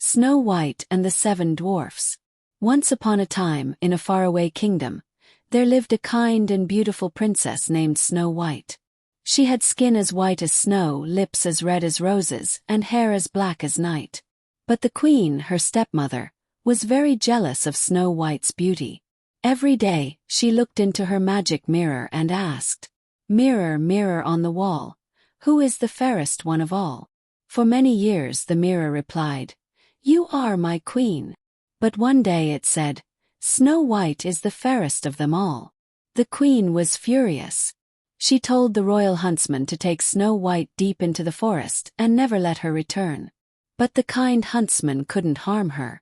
Snow White and the Seven Dwarfs. Once upon a time, in a faraway kingdom, there lived a kind and beautiful princess named Snow White. She had skin as white as snow, lips as red as roses, and hair as black as night. But the queen, her stepmother, was very jealous of Snow White's beauty. Every day, she looked into her magic mirror and asked, "Mirror, mirror on the wall, who is the fairest one of all?" For many years the mirror replied, "You are my queen." But one day it said, "Snow White is the fairest of them all." The queen was furious. She told the royal huntsman to take Snow White deep into the forest and never let her return. But the kind huntsman couldn't harm her.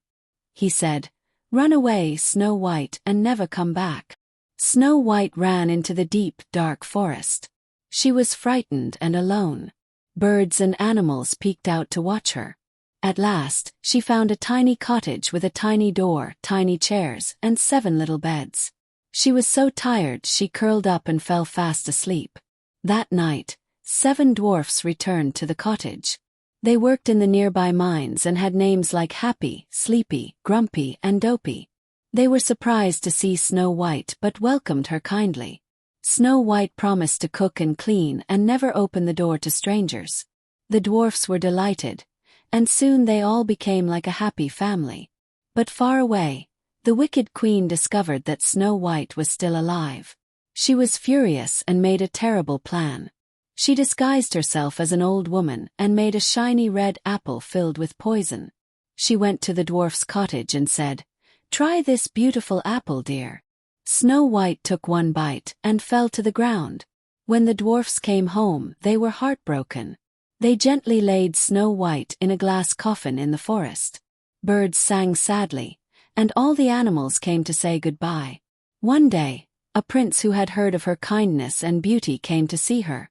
He said, "Run away, Snow White, and never come back." Snow White ran into the deep, dark forest. She was frightened and alone. Birds and animals peeked out to watch her. At last, she found a tiny cottage with a tiny door, tiny chairs, and 7 little beds. She was so tired she curled up and fell fast asleep. That night, 7 dwarfs returned to the cottage. They worked in the nearby mines and had names like Happy, Sleepy, Grumpy, and Dopey. They were surprised to see Snow White but welcomed her kindly. Snow White promised to cook and clean and never open the door to strangers. The dwarfs were delighted, and soon they all became like a happy family. But far away, the wicked queen discovered that Snow White was still alive. She was furious and made a terrible plan. She disguised herself as an old woman and made a shiny red apple filled with poison. She went to the dwarf's cottage and said, "Try this beautiful apple, dear." Snow White took one bite and fell to the ground. When the dwarfs came home, they were heartbroken. They gently laid Snow White in a glass coffin in the forest. Birds sang sadly, and all the animals came to say goodbye. One day, a prince who had heard of her kindness and beauty came to see her.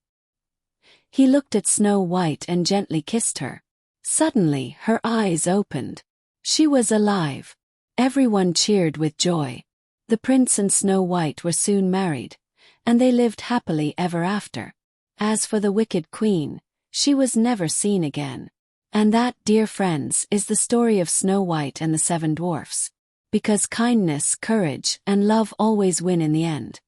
He looked at Snow White and gently kissed her. Suddenly, her eyes opened. She was alive. Everyone cheered with joy. The prince and Snow White were soon married, and they lived happily ever after. As for the wicked queen, she was never seen again. And that, dear friends, is the story of Snow White and the 7 Dwarfs. Because kindness, courage, and love always win in the end.